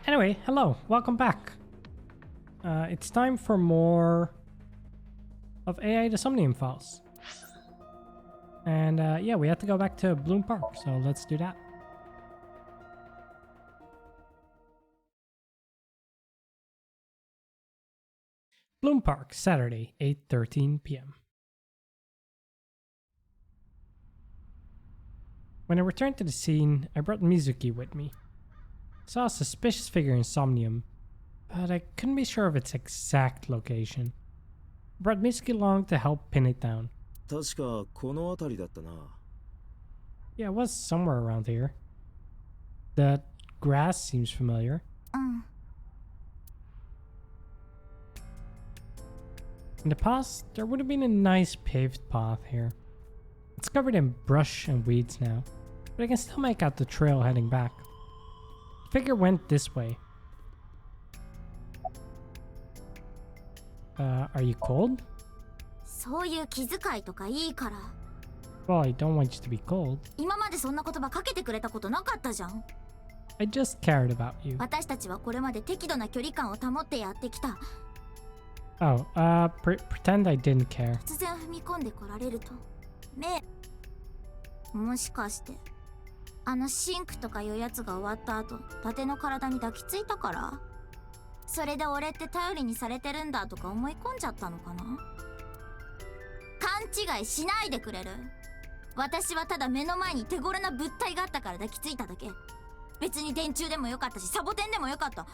Anyway, hello, welcome back. It's time for more of AI the Somnium Files. And yeah, we have to go back to Bloom Park, so let's do that. Bloom Park, Saturday, 8:13 p.m. When I returned to the scene, I brought Mizuki with me. I saw a suspicious figure in Somnium, but I couldn't be sure of its exact location. I brought Mizuki along to help pin it down. 確かこの辺りだったな。 Yeah, it was somewhere around here. The grass seems familiar. In the past, there would have been a nice paved path here. It's covered in brush and weeds now, but I can still make out the trail heading back. The figure went this way. Are you cold? そういう気遣いとかいいから。 Well, I don't want you to be cold. 今までそんな言葉かけてくれたことなかったじゃん。 I just cared about you. 私たちはこれまで適度な距離感を保ってやってきた。 Oh, pretend I didn't care. 突然踏み込んでこられると。もしかして、あのシンクとかいうやつが終わった後、伊達の体に抱きついたから？それで俺って頼りにされてるんだとか思い込んじゃったのかな？勘違いしないでくれる？私はただ目の前に手頃な物体があったから抱きついただけ。別に電柱でもよかったし、サボテンでもよかった。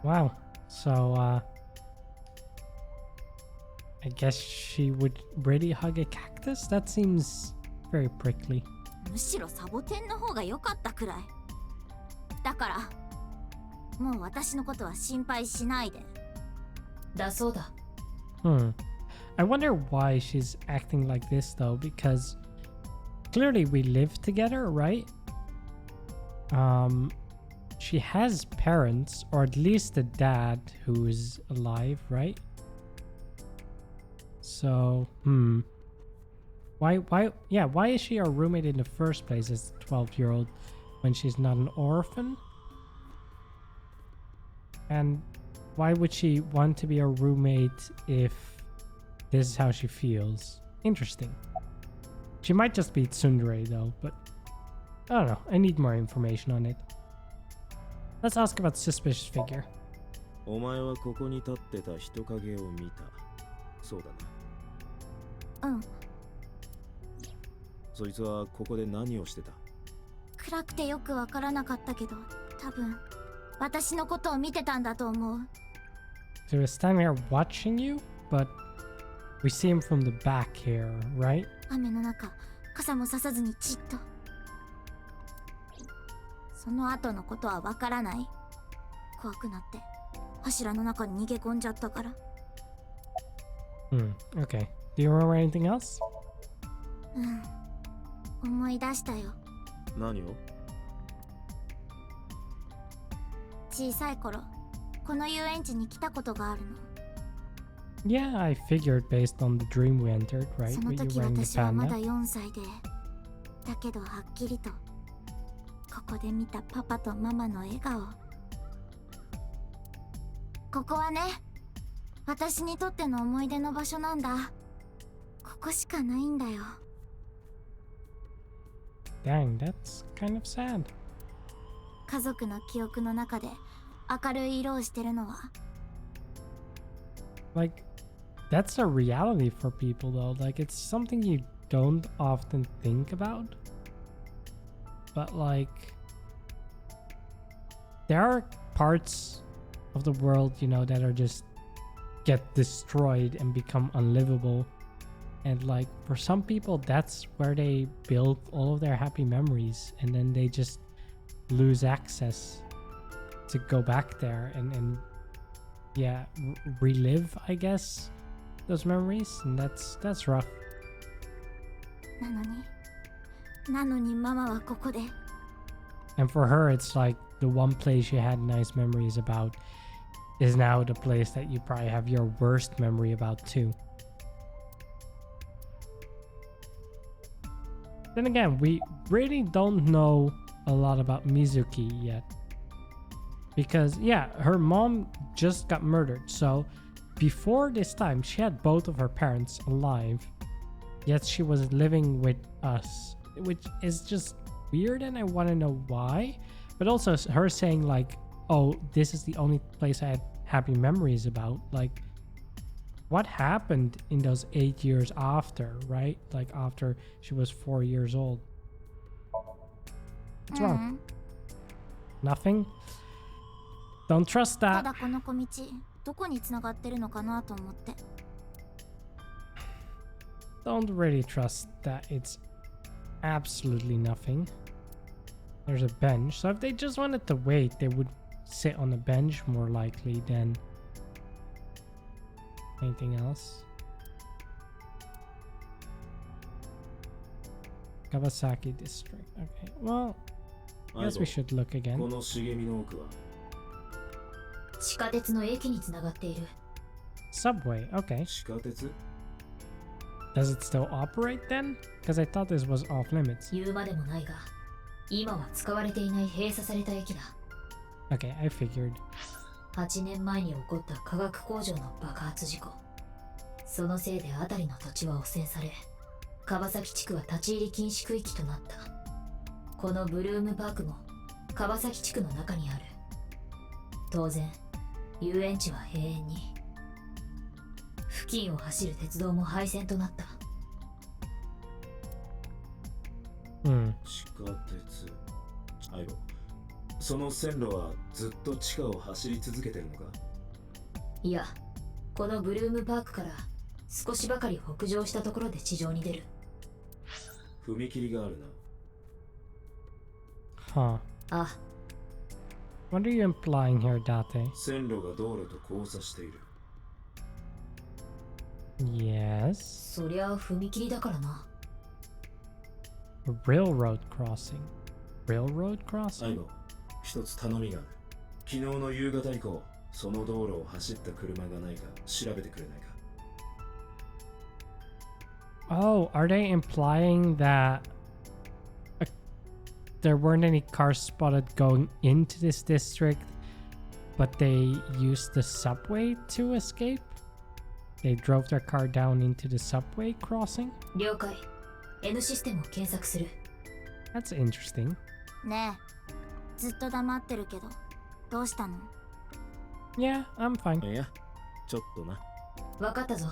Wow. So, I guess she would really hug a cactus? That seems very prickly. むしろサボテンの方が良かったくらい。だから、もう私のことは心配しないで。だそうだ。I wonder why she's acting like this though, because clearly we live together, right? She has parents, or at least a dad who is alive, right? So, why is she our roommate in the first place as a 12-year-old when she's not an orphan? And why would she want to be a roommate if this is how she feels? Interesting. She might just be tsundere though, but I don't know. I need more information on it. Let's ask about suspicious figure. お前はここに立ってた人影を見た。そうだな。うん。そいつはここで何をしてた？暗くてよくわからなかったけど、多分私のことを見てたんだと思う。 So he's standing here watching you, but we see him from the back here, right? 雨の中、傘もささずにじっと。その後のことはわからない。怖くなって柱の中に逃げ込んじゃったから。Okay. Do you remember anything else? 思い出したよ。何を？小さい頃、この遊園地に来たことがあるの。 Yeah, I figured based on the dream we entered, right? その With you 時 wearing the 私はまだ panda. 4歳で、だけどはっきりとここで見たパパとママの笑顔。ここはね、私にとっての思い出の場所なんだ。ここしかないんだよ。 Dang, that's kind of sad. 家族の記憶の中で明るい色をしてるのは。 Like, that's a reality for people though. Like, it's something you don't often think about. But like, there are parts of the world, you know, that are just get destroyed and become unlivable. And like, for some people, that's where they build all of their happy memories, and then they just lose access to go back there and yeah, relive, I guess, those memories, and that's rough. なのにママはここで。 And for her, it's like the one place you had nice memories about is now the place that you probably have your worst memory about too. Then again, we really don't know a lot about Mizuki yet. Because, yeah, her mom just got murdered. So before this time, she had both of her parents alive. Yet she was living with us, which is just weird, and I want to know why. But also her saying like, oh, this is the only place I had happy memories about. Like, what happened in those 8 years after, right? Like after she was 4 years old. What's wrong? Nothing? Don't trust た that. だこの小道どこに繋がってるのかなと思って。 Don't really trust that it's absolutely nothing. There's a bench. So if they just wanted to wait, they would sit on the bench more likely than anything else. Kawasaki district. Okay, well, I guess we should look again. この茂みの奥は地下鉄の駅につながっている。 Subway, okay. 地下鉄 Does it still operate then? Because I thought this was off limits. 言うまでもないが、今は使われていない閉鎖された駅だ。 Okay, I figured. 8年前に起こった化学工場の爆発事故。そのせいで辺りの土地は汚染され、川崎地区は立ち入り禁止区域となった。このブルームパークも川崎地区の中にある。当然、遊園地は閉園に。付近を走る鉄道も廃線となった。地下鉄アイボ、その線路はずっと地下を走り続けてるのか？いや、このブルームパークから少しばかり北上したところで地上に出る。踏切があるな。Huh. あ、 What are you implying here, Date? 線路が道路と交差している。 Yes. そりゃ踏切だからな。A railroad crossing. Railroad アイ crossing? ボ、一つ頼みがある。昨日の夕方以降、その道路を走った車がないか調べてくれないか。 Oh, are they implying that there weren't any cars spotted going into this district, but they used the subway to escape? They drove their car down into the subway crossing? 了解。N システムを検索する。 That's interesting. ねえ、ずっと黙ってるけど、どうしたの？ Yeah, I'm fine. いや、ちょっとな。わかったぞ。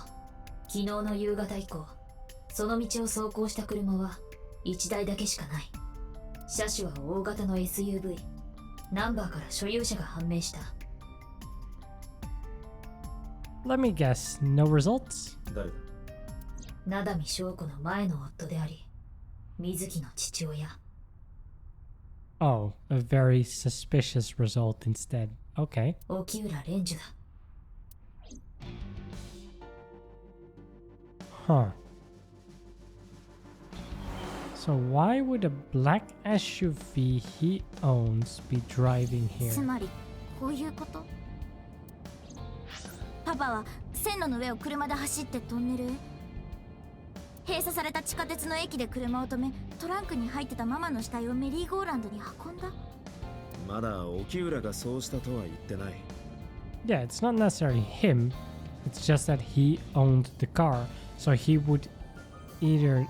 昨日の夕方以降、その道を走行した車は1台だけしかない。車種は大型の SUV。ナンバーから所有者が判明した。 Let me guess, no results? 誰だ？灘見翔子の前の夫であり、水木の父親。 Oh, a very suspicious result instead. Okay. 沖浦蓮樹だ。 Huh. So why would a black SUV he owns be driving つ here? まりこういうこと？パパは線路の上を車で走ってトンネルへ。閉鎖された地下鉄の駅で車を止め、トランクに入ってたママの死体をメリーゴーランドに運んだ。まだ沖浦がそうしたとは言ってない。 Yeah, it's not necessarily him. It's just that he owned the car. So he would either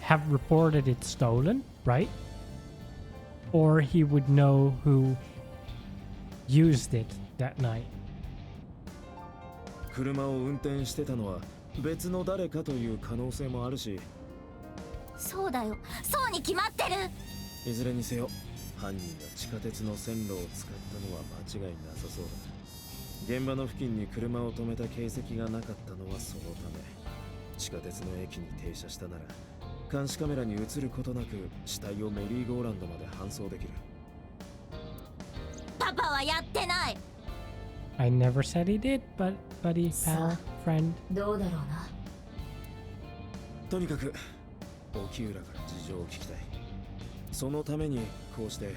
have reported it stolen, right? Or he would know who used it that night. 車を運転してたのは別の誰かという可能性もあるし、そうだよ、そうに決まってる。いずれにせよ犯人が地下鉄の線路を使ったのは間違いなさそうだ。現場の付近に車を止めた形跡がなかったのはそのため、地下鉄の駅に停車したなら監視カメラに映ることなく死体をメリーゴーランドまで搬送できる。パパはやってない。 I never said he did, but buddy, pal, friend. どうだろうな。とにかく沖浦から事情を聞きたい。そのためにこうして。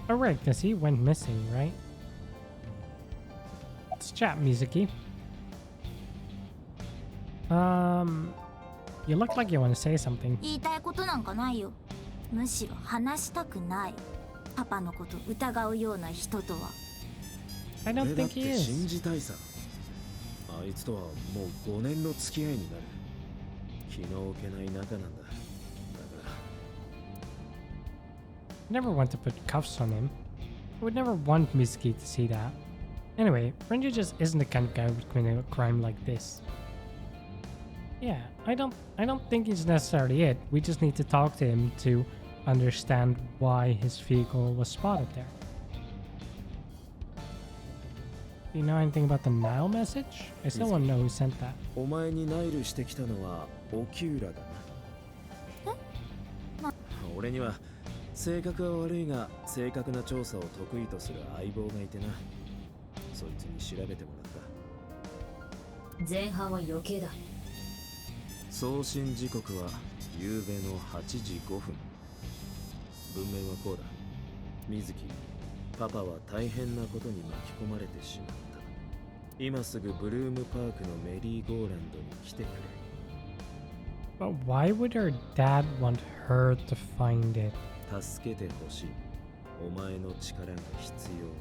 Oh right, because he went missing, right? Let's chat, Mizuki. You look like you want to say something. 言いたいことなんかないよ。むしろ話したくない。パパのこと疑うような人とは。 I don't 俺だっ think he て信 is. じたいさ。あいつとはもう5年の付き合いになる。気の置けない仲なんだ。だから I never want to put cuffs on him. I would never want Mizuki to see that. Anyway, Renji just isn't the kind of guy who would commit a crime like this. Yeah, I don't think he's necessarily it. We just need to talk to him to understand why his vehicle was spotted there. Do you know anything about the Nile message? I still want to know who sent that. お前にナイルしてきたのは沖浦だな。俺には性格は悪いが正確な調査を得意とする相棒がいてな。そいつに調べてもらった。前半は余計だ。送信時刻は夕べの8時5分。文面はこうだ。水木、パパは大変なことに巻き込まれてしまった。今すぐブルームパークのメリーゴーランドに来てくれ。But why would her dad want her to find it? 助けてほしい。お前の力が必要だ。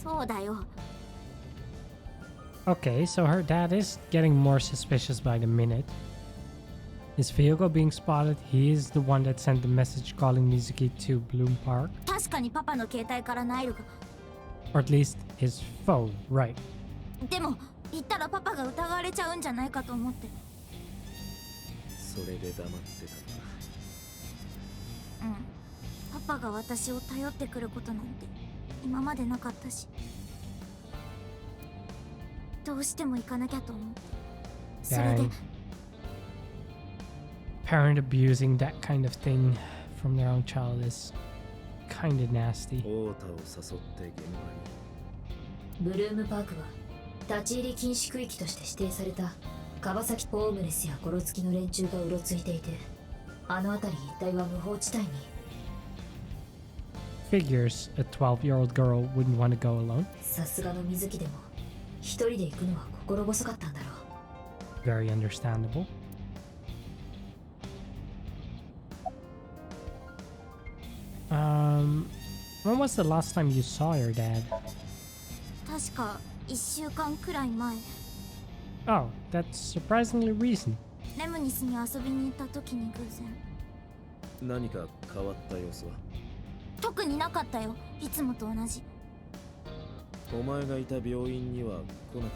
そうだよ。 Okay, so her dad is getting more suspicious by the minute. His vehicle being spotted, he is the one that sent the message calling Mizuki to Bloom Park. 確かにパパの携帯からナイルが。 Or at least his phone, right. でも言ったらパパが疑われちゃうんじゃないかと思って。それで黙ってたんだ。パパが私を頼ってくることなんて今までなかったし、どうしても行かなきゃと思って。それで Dang. Parent abusing that kind of thing from their own child is kind of nasty. 太田を誘って現ブルームパークは立ち入り禁止区域として指定された川崎ホームレスやゴロつきの連中がうろついていて、あの辺り一帯は無法地帯に。 Figures a 12-year-old girl wouldn't want to go alone. さすがの水木でも一人で行くのは心細かったんだろう。 Very understandable. When was the last time you saw your dad? 確か1週間くらい前、 Oh, that's surprisingly recent. レムニスに遊びに行った時に偶然。何か変わった様子は？特になかったよ、いつもと同じ。お前がいた病院には来なかっ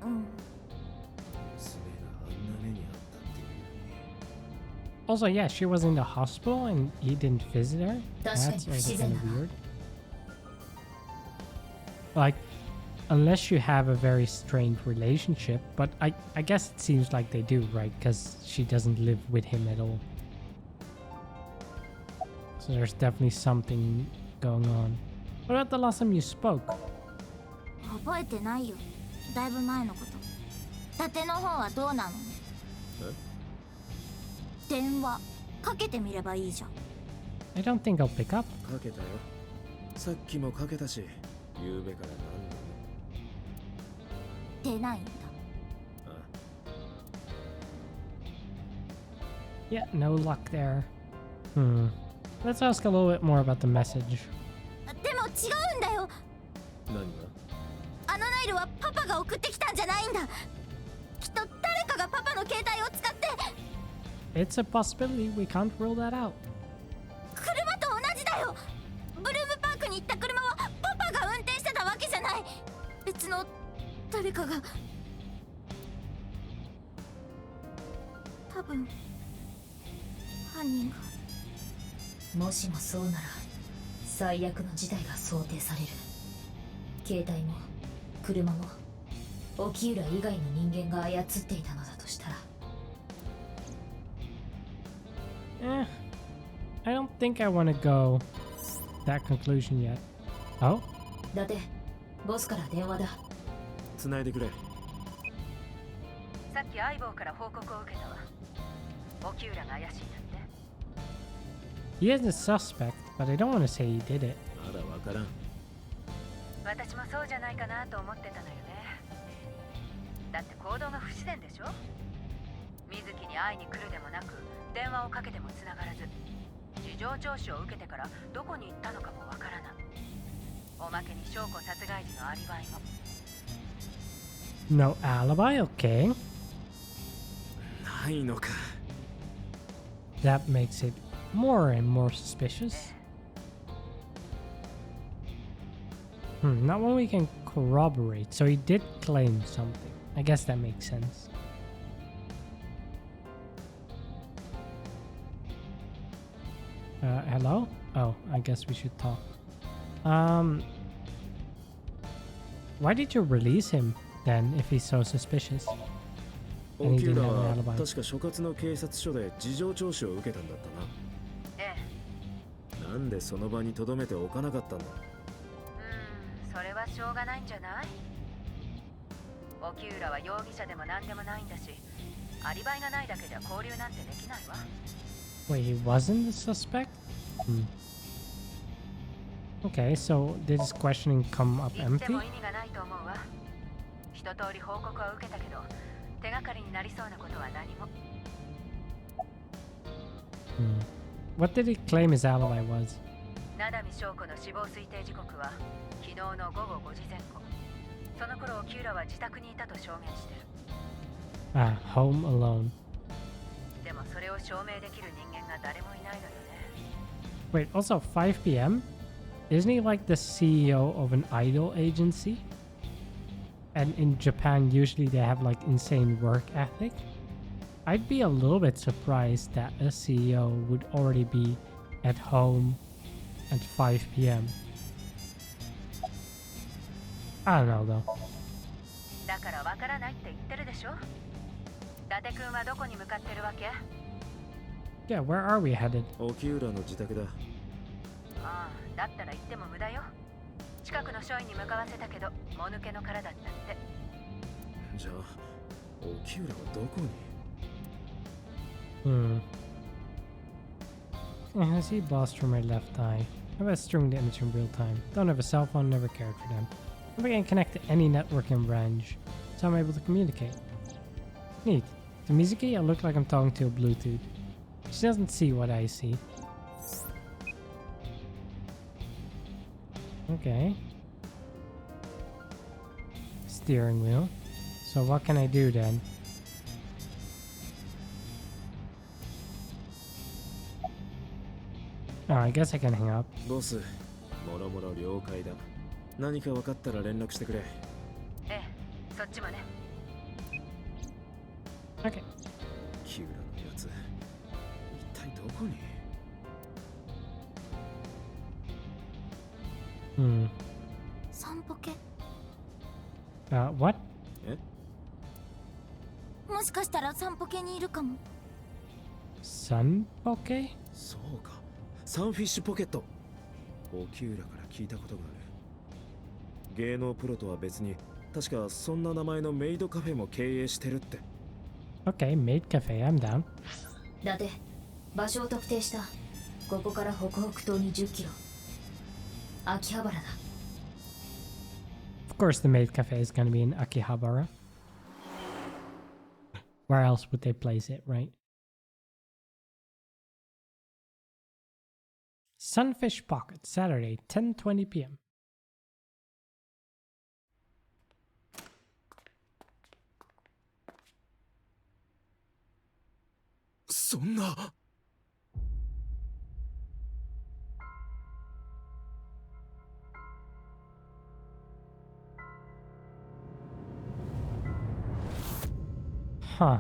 たんだな。うん。娘があんな目にあったっていうのに。 Also, yeah, she was in the hospital and he didn't visit her. That's also kind of weird. Like, unless you have a very strained relationship, but I guess it seems like they do, right? Because she doesn't live with him at all. So there's definitely something going on. What about the last time you spoke? 覚えてないよ、だいぶ前のこと。盾の方はどうなの？電話かけてみればいいじゃん。 I don't think I'll pick up. かけたよ。さっきもかけたし、夕べから何度も。出ないんだ。ああ。 Yeah, no luck there. Let's ask a little bit more about the message. でも違うんだよ。何が？あのナイルはパパが送ってきたんじゃないんだ。きっと誰かがパパの携帯を使って。 It's a possibility. We can't rule that out. 車と同じだよ。ブルームパークに行った車はパパが運転してたわけじゃない。別の誰かが。多分犯人が。もしもそうなら最悪の事態が想定される。携帯も車も沖浦以外の人間が操っていたのだとしたら。I don't think I want to go that conclusion yet. Oh? だってボスから電話だ。繋いでくれ。さっき相棒から報告を受けたわ。沖浦が怪しいんだって。He is a suspect, but I don't want to say he did it. まだわからん。私もそうじゃないかなと思ってたのよね。だって行動が不自然でしょ。水に会いに来るでもなく電話をかけてもつながらず、事情聴取を受けてからどこに行ったのかもわからない。おまけに翔子殺害時のアリバイも。 No alibi? Okay. ないのか。 That makes it more and more suspicious. Not one we can corroborate. So he did claim something. I guess that makes sense. Hello? Oh, I guess we should talk. Why did you release him then if he's so suspicious? オキューラは確か所轄の警察署で事情聴取を受けたんだったな。ええ。なんでその場に留めておかなかったんだ。それはしょうがないんじゃない？オキューラは容疑者でも何でもないんだし、アリバイがないだけじゃ交流なんてできないわ。Wait, he wasn't the suspect? Okay, so did his questioning come up 言って empty? も意味がないと思うわ。一通り報告は受けたけど、手がかりになりそうなことは何も。What did he claim his alibi was? 七海翔子の死亡推定時刻は昨日の午後5時前後。その頃オキューラは自宅にいたと証言してる。Ah, home alone. でもそれを証明できる人間が誰もいないのよね。Wait, also 5 p.m.? Isn't he like the CEO of an idol agency? And in Japan, usually they have like insane work ethic. I'd be a little bit surprised that a CEO would already be at home at 5 p.m. I don't know though. だからわからないって言ってるでしょ。伊達君はどこに向かってるわけ？ Yeah, where are we headed? オキューラの自宅だ。ああ、だったら行っても無駄よ。近くの署員に向かわせたけど、もぬけの殻だったって。じゃあ、オキューラはどこに？I see bossed from my left eye. How about streaming the image in real time? Don't have a cell phone, never cared for them. Never can connect to any network in range, so I'm able to communicate. Neat. To Mizuki, I look like I'm talking to a Bluetooth. She doesn't see what I see. Okay. Steering wheel. So what can I do then? Oh, I guess I can hang up. ボス、もろもろ了解だ。何か分かったら連絡してくれ。ええ、そっちもね。Okay. キューラのやつ、一体どこに？散歩系？ What? え？もしかしたら散歩系にいるかも。Sun poke? そうか、サンフィッシュポケット。オキューラから聞いたことがある。芸能プロとは別に、確かそんな名前のメイドカフェも経営してるって。Okay, maid cafe, I'm down. 伊達、場所を特定した。ここから北北東に10キロ。秋葉原だ。Of course the maid cafe is gonna be in Akihabara. Where else would they place it, right? Sunfish Pocket, Saturday, 10:20 p.m. そんな。Huh.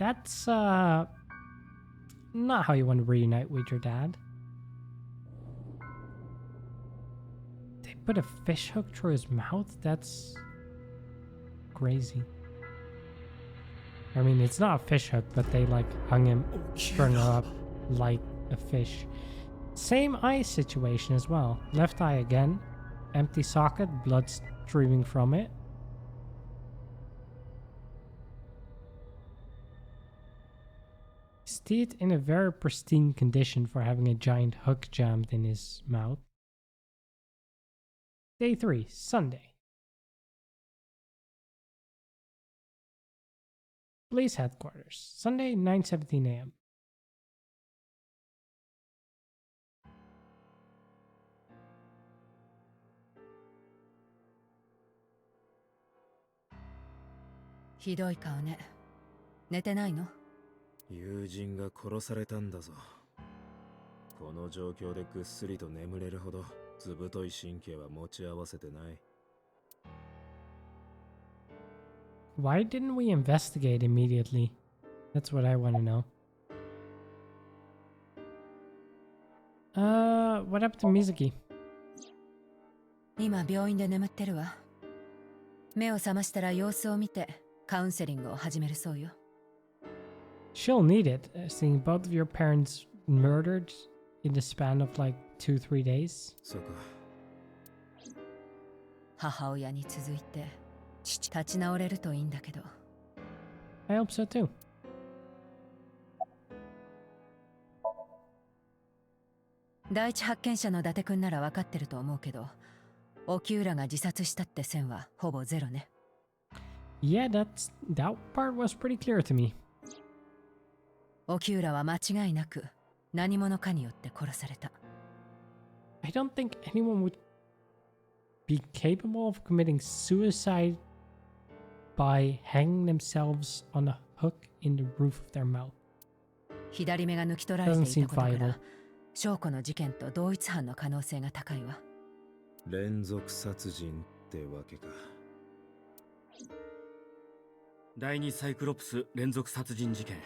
That's not how you want to reunite with your dad. They put a fish hook through his mouth? That's crazy. I mean, it's not a fish hook, but they like hung him, strung him up like a fish. Same eye situation as well. Left eye again, empty socket, blood streaming from it. His teeth in a very pristine condition for having a giant hook jammed in his mouth. Day 3, Sunday. Police headquarters, Sunday, 9:17 a.m.ひどい顔ね。寝てないの？友人が殺されたんだぞ。この状況でぐっすりと眠れるほどずぶとい神経は持ち合わせてない。Why didn't we investigate immediately? That's what I want to know. What happened to Mizuki? 今病院で眠ってるわ。目を覚ましたら様子を見てカウンセリングを始めるそうよ。She'll need it, seeing both of your parents murdered in the span of like 2-3 days. そうか。母親に続いて父立ち直れるといいんだけど。I hope so too. 第一発見者の伊達くんなら分かってると思うけど、沖浦が自殺したって線はほぼゼロね。Yeah, that part was pretty clear to me. 沖浦は間違いなく何者かによって殺された。I don't think anyone would be capable of committing suicide by hanging themselves on a hook in the roof of their mouth. 左目が抜き取られていたことか Doesn't seem viable. ら、翔子の事件と同一犯の可能性が高いわ。連続殺人ってわけか。第二サイクロプス連続殺人事件。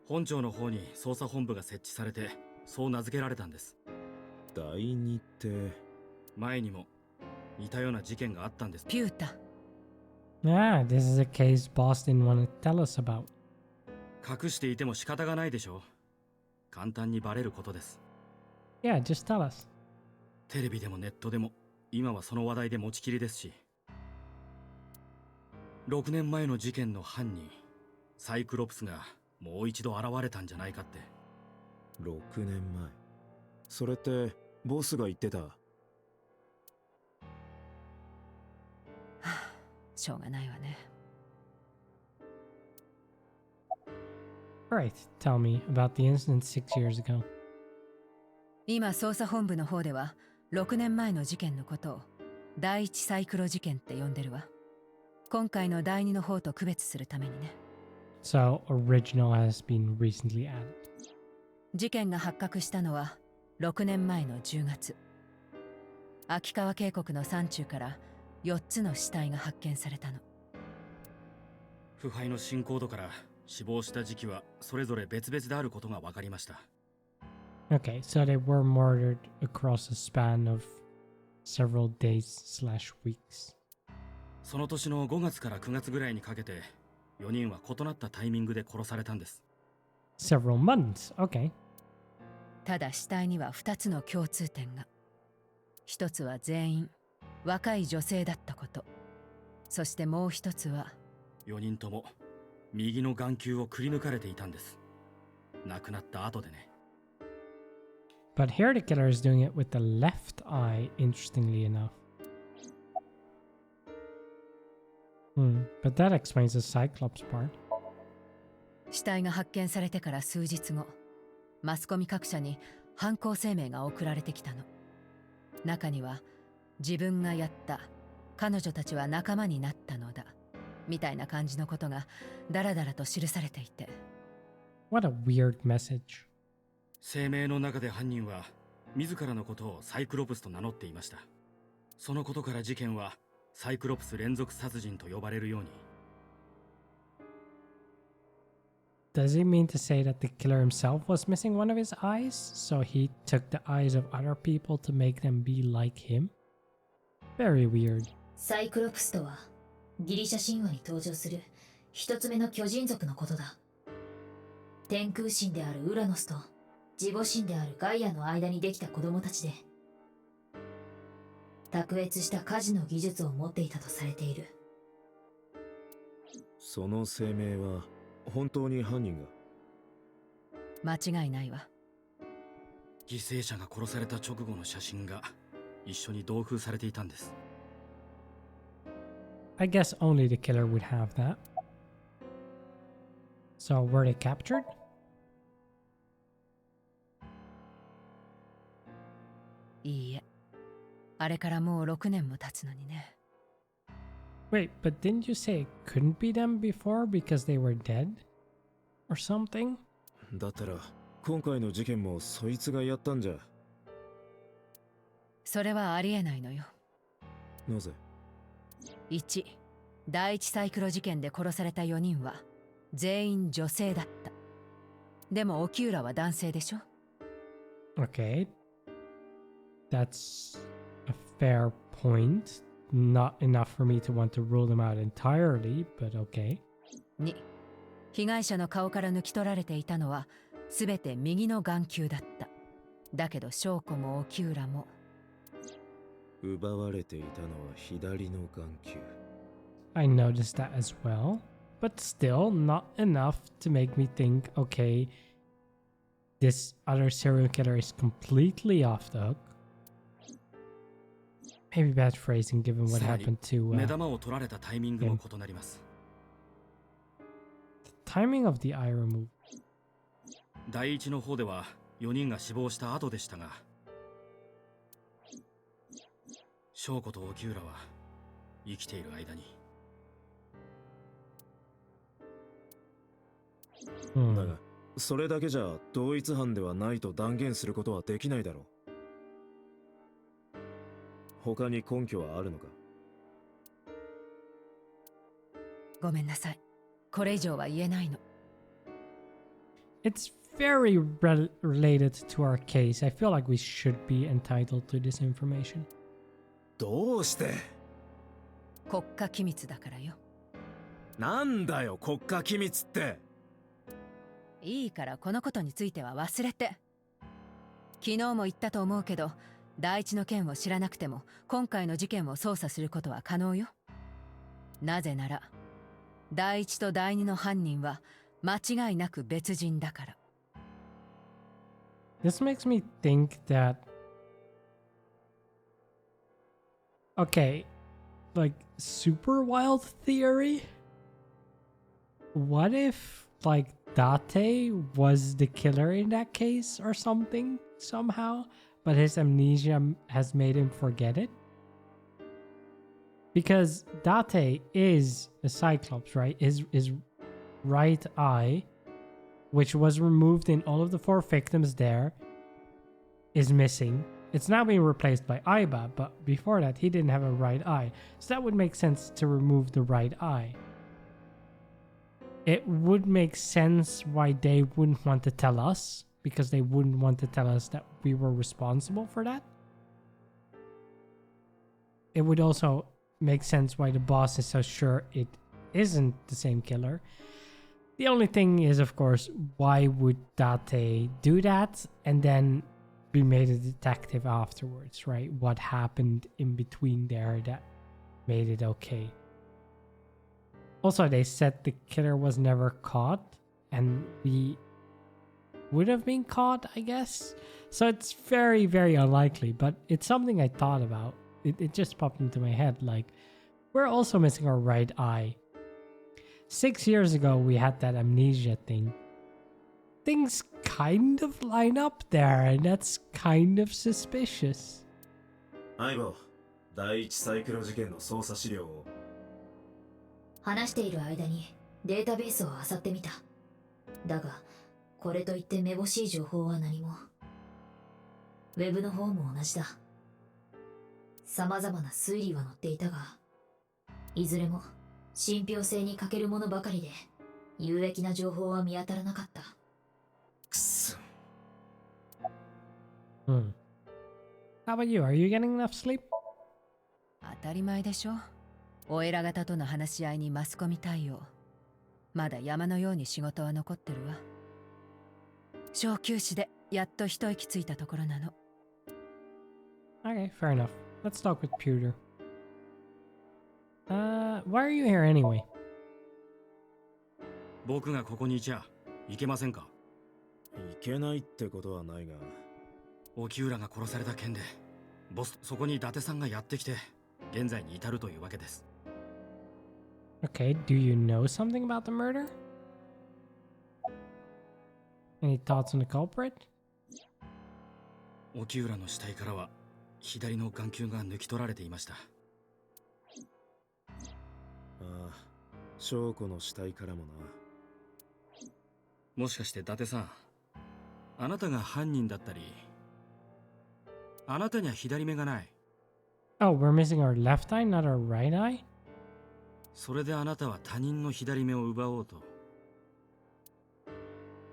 本庁の方に捜査本部が設置されて、そう名付けられたんです。第二って。前にも似たような事件があったんです。ピュータ。Ah, this is a case boss didn't want to tell us about. 隠していても仕方がないでしょう。簡単にバレることです。Yeah, just tell us. テレビでもネットでも今はその話題で持ちきりですし。6年前の事件の犯人サイクロプスがもう一度現れたんじゃないかって。6年前。それってボスが言ってた。しょうがないわね。Alright, tell me about the incident 6 years ago. 今捜査本部の方では6年前の事件のことを第一サイクロ事件って呼んでるわ。今回の第二の方と区別するためにね。So, original has been recently added. 事件が発覚したのは6年前の10月。秋川渓谷の山中から4つの死体が発見されたの。腐敗の進行度から死亡した時期はそれぞれ別々であることが分かりました。Okay, so they were murdered across a span of several days/weeks. その年の5月から9月ぐらいにかけて4人は異なったタイミングで殺されたんです。Several months, okay. ただ死体には2つの共通点が。一つは全員若い女性だったこと。そしてもう一つは4人とも右の眼球をくり抜かれていたんです。亡くなった後でね。But here the killer is doing it with the left eye, interestingly enough. But that explains the Cyclops part. 死体が発見されてから数日後、マスコミ各社に犯行声明が送られてきたの。中には自分がやった、彼女たちは仲間になったのだみたいな感じのことがだらだらと記されていて。 What a weird message. 声明の中で犯人は自らのことをサイクロプスと名乗っていました。そのことから事件はサイクロプス連続殺人と呼ばれるように。Does he mean to say that the killer himself was missing one of his eyes, so he took the eyes of other people to make them be like him? Very weird. サイクロプスとはギリシャ神話に登場する一つ目の巨人族のことだ。天空神であるウラノスと自母神であるガイアの間にできた子供たちで、卓越した家事の技術を持っていたとされている。その声明は本当に犯人が。間違いないわ。犠牲者が殺された直後の写真が一緒に同封されていたんです。I guess only the killer would have that. So were they captured?いいえ。あれからもう6年も経つのにね。Wait, but didn't you say it couldn't be them before because they were dead? Or something? だったら今回の事件もそいつがやったんじゃ。それはありえないのよ。なぜ？ 1、第一サイクロ事件で殺された4人は全員女性だった。でも沖浦は男性でしょ？ Okay. That's a fair point. Not enough for me to want to rule them out entirely, but okay. 2、被害者の顔から抜き取られていたのは全て右の眼球だった。だけど翔子も沖浦も奪われていたのは左の眼球。I noticed that as well. But still, not enough to make me think, okay, this other serial killer is completely off the hook. Maybe bad phrasing given what happened to 目玉を取られたタイミングも異なります。the timing of the eye removal. 第一の方では4人が死亡した後でしたが、翔子と沖浦は生きている間に。だが、それだけじゃ同一犯ではないと断言することはできないだろう。他に根拠はあるのか？ごめんなさい。これ以上は言えないの。It's very related to our case. I feel like we should be entitled to this information. どうして？国家機密だからよ。なんだよ国家機密って。いいからこのことについては忘れて。昨日も言ったと思うけど、第一の件を知らなくても今回の事件を捜査することは可能よ。なぜなら第一と第二の犯人は間違いなく別人だから。This makes me think that, okay, like super wild theory. What if like Date was the killer in that case or something somehow, but his amnesia has made him forget it? Because Date is a Cyclops, right? His right eye, which was removed in all of the 4 victims there, is missing. It's now being replaced by Aiba, but before that he didn't have a right eye. So that would make sense to remove the right eye. It would make sense why they wouldn't want to tell us, because they wouldn't want to tell us that we were responsible for that. It would also make sense why the boss is so sure it isn't the same killer. The only thing is, of course, why would Date do that and then be made a detective afterwards, right? What happened in between there that made it okay? Also, they said the killer was never caught, and we would have been caught, I guess. So it's very, very unlikely, but it's something I thought about. It just popped into my head, like, we're also missing our right eye. 6 years ago, we had that amnesia thing. Things kind of line up there, and that's kind of suspicious. 相棒、第一サイクロ事件の捜査資料を。話している間にデータベースを漁ってみた。だが、これといってめぼしい情報は何も。ウェブの方も同じだ。様々な推理は載っていたが、いずれも信憑性に欠けるものばかりで、有益な情報は見当たらなかった。くそ。How about you? Are you getting enough sleep? 当たり前でしょ。お偉方との話し合いにマスコミ対応。まだ山のように仕事は残ってるわ。小休止でやっと一息ついたところなの。Okay, fair enough. Let's talk with Pewter. Why are you here anyway? 僕がここにいちゃいけませんか？いけないってことはないが。沖浦が殺された件で、ボス、そこに伊達さんがやってきて、現在に至るというわけです。Okay, do you know something about the murder? Any thoughts on the culprit? 沖浦の死体からは左の眼球が抜き取られていました。ああ、翔子の死体からもな。もしかして伊達さん、あなたが犯人だったり、あなたには左目がない。Oh, we're missing our left eye, not our right eye? それであなたは他人の左目を奪おうと。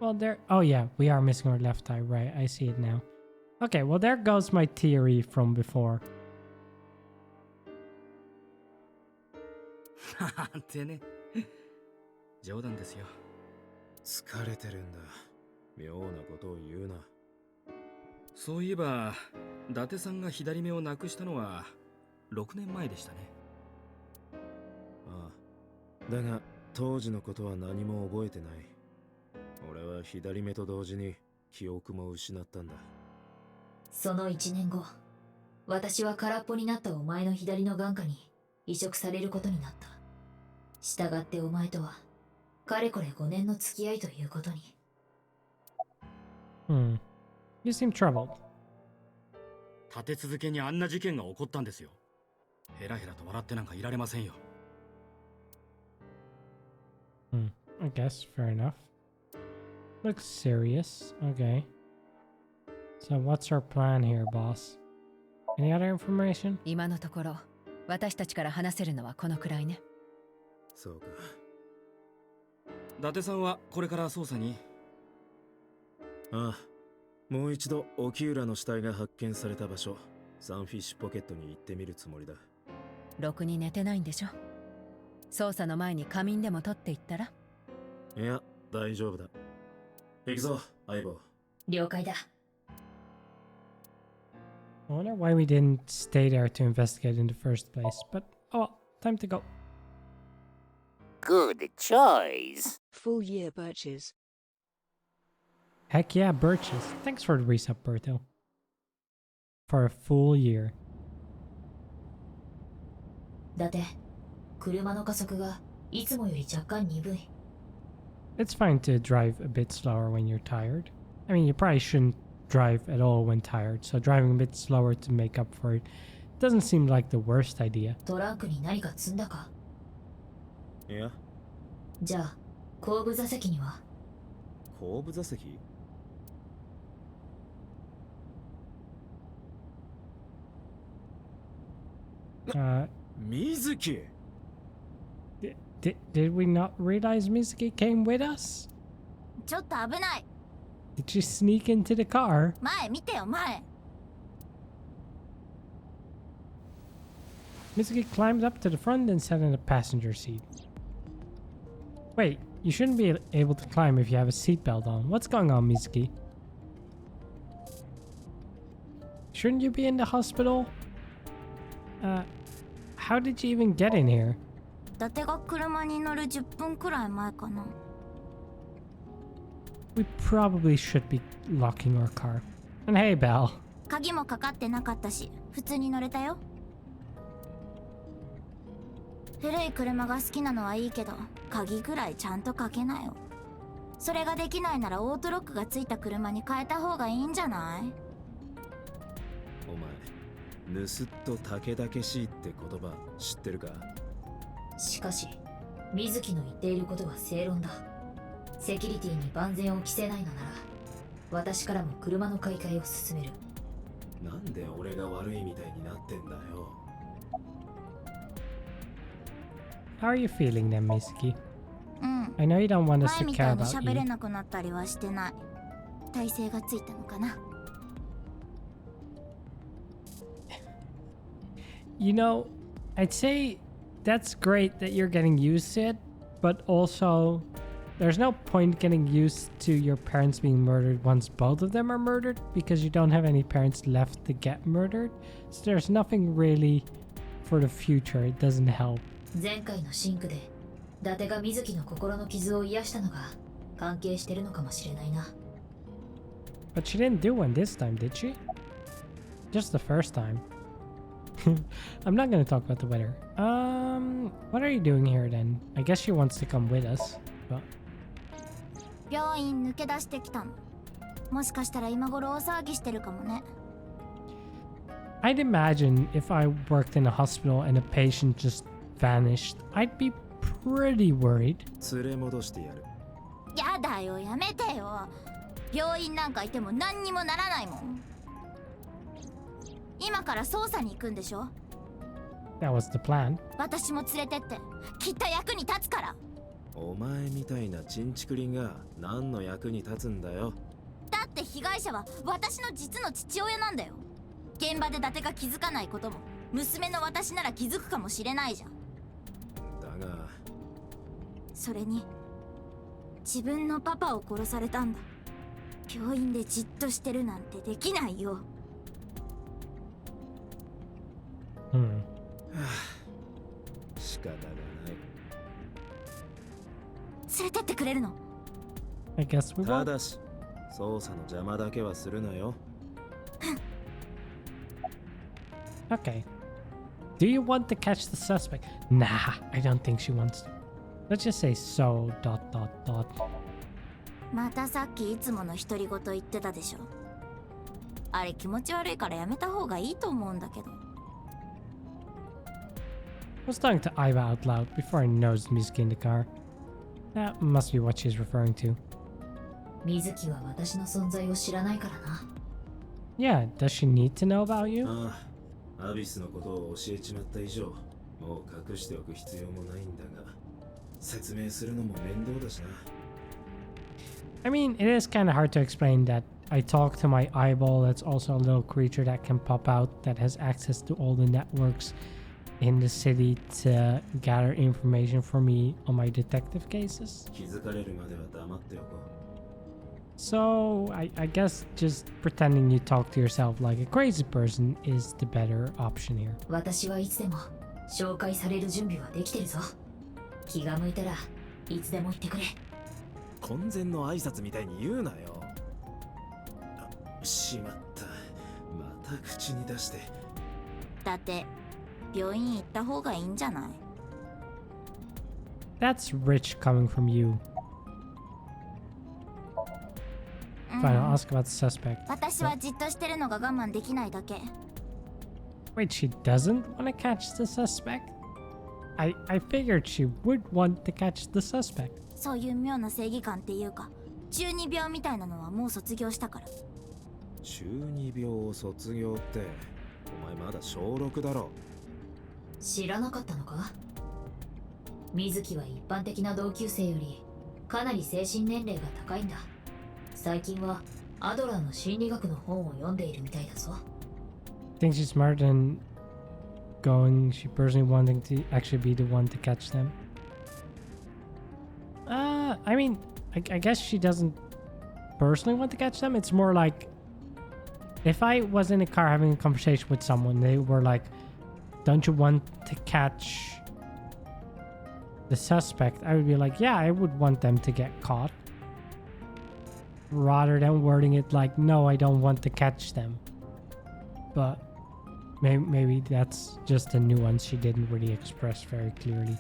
Well, there. Oh, yeah, we are missing our left eye. Right, I see it now. Okay, well, there goes my theory from before. なんてね。冗談ですよ。疲れてるんだ。妙なことを言うな。そういえば、伊達さんが左目をなくしたのは6年前でしたね。ああ。だが、当時のことは何も覚えてない。俺は左目と同時に記憶も失ったんだ。その1年後、私は空っぽになったお前の左の眼下に移植されることになった。したがってお前とはかれこれ5年の付き合いということに。You seem troubled. 立て続けにあんな事件が起こったんですよ。ヘラヘラと笑ってなんかいられませんよ。I guess, fair enough. Looks serious. Okay. So what's our plan here, boss? Any other information? 今のところ私たちから話せるのはこのくらいね。そうか。伊達さんはこれから捜査に？ああ。もう一度沖浦の死体が発見された場所、サンフィッシュポケットに行ってみるつもりだ。ろくに寝てないんでしょ。捜査の前に仮眠でも取っていったら？いや、大丈夫だ。行くぞ、相棒。了解だ。I wonder why we didn't stay there to investigate in the first place, but oh well, time to go. Good choice. Full year birches. Heck yeah, birches. Thanks for the resub, Berto. For a full year. だって車の加速がいつもより若干鈍い。It's fine to drive a bit slower when you're tired. I mean, you probably shouldn't drive at all when tired, so driving a bit slower to make up for it doesn't seem like the worst idea. トランクに何か積んだか？いや。じゃあ後部座席には？後部座席？水木！ Did we not realize Mizuki came with us? ちょっと危ない。 Did she sneak into the car? 前見てよ前。 Mizuki climbed up to the front and sat in the passenger seat. Wait, you shouldn't be able to climb if you have a seatbelt on. What's going on, Mizuki? Shouldn't you be in the hospital? How did you even get in here? 伊達が車に乗る10分くらい前かな。We probably should be locking our car. And hey, Belle. 鍵もかかってなかったし、普通に乗れたよ。古い車が好きなのはいいけど、鍵ぐらいちゃんとかけなよ。それができないならオートロックがついた車に変えた方がいいんじゃない？お前、盗っと武田けしいって言葉知ってるか？しかし水木の言っていることは正論だ。セキュリティに万全を期せないのなら私からも車の買い替えを勧める。なんで俺が悪いみたいになってんだよ。 How are you feeling then, Mizuki? うん。 I know you don't want us 前 to みた care いに about 喋れ you. なくなったりはしてない。体勢がついたのかな。You know, I'd say that's great that you're getting used to it, but also there's no point getting used to your parents being murdered once both of them are murdered because you don't have any parents left to get murdered. So there's nothing really for the future. It doesn't help. 前回のシンクで伊達が水木の心の傷を癒したのが関係してるのかもしれないな。But she didn't do one this time, did she? Just the first time. I'm not gonna talk about the weather. What are you doing here then? I guess she wants to come with us. But 病院抜け出してきたの。もしかしたら今頃大騒ぎしてるかもね。I'd imagine if I worked in a hospital and a patient just vanished, I'd be pretty worried. 連れ戻してやる。やだよ、やめてよ。病院なんかいても何にもならないもん。今から捜査に行くんでしょ。 That was the plan. 私も連れてって、きっと役に立つから。お前みたいなチンチクリンが何の役に立つんだよ。だって被害者は私の実の父親なんだよ。現場で伊達が気づかないことも娘の私なら気づくかもしれないじゃん。だがそれに自分のパパを殺されたんだ。病院でじっとしてるなんてできないよ。仕方がない。連れてってくれるの？ I guess we た will. だし捜査の邪魔だけはするなよ。Okay. Do you want to catch the suspect? Nah, I don't think she wants to. Let's just say so, ... またさっきいつもの独り言言ってたでしょ。あれ気持ち悪いからやめた方がいいと思うんだけど。I was talking to Iva out loud before I noticed Mizuki in the car. That must be what she's referring to. 水木は私の存在を知らないからな。Yeah, does she need to know about you? ああ、アビスのことを教えちまった以上、もう隠しておく必要もないんだが、説明するのも面倒だしな。I mean, it is kind of hard to explain that I talk to my eyeball that's also a little creature that can pop out that has access to all the networks in the city to gather information for me on my detective cases. 気づかれるまでは黙っておこう。 So I guess just pretending you talk to yourself like a crazy person is the better option here. 私はいつでも紹介される準備はできてるぞ。気が向いたらいつでも言ってくれ。婚前の挨拶みたいに言うなよ。しまった。また口に出して。だって病院行った方がいいんじゃない？ That's rich coming from you. Fine, I'll ask about the suspect. 私はじっとしてるのが我慢できないだけ。 Wait, she doesn't want to catch the suspect? I figured she would want to catch the suspect. そういう妙な正義感っていうか、中二病みたいなのはもう卒業したから。中二病を卒業って、お前まだ小6だろ。知らなかったのか？水木は一般的な同級生よりかなり精神年齢が高いんだ。最近はアドラーの心理学の本を読んでいるみたいだぞ。Think she's smarter than she personally wanting to actually be the one to catch them? I mean, I guess she doesn't personally want to catch them. It's more like if I was in a car having a conversation with someone, they were like, don't you want to catch the suspect? I would be like, yeah, I would want them to get caught. Rather than wording it like, no, I don't want to catch them. But maybe that's just a nuance she didn't really express very clearly.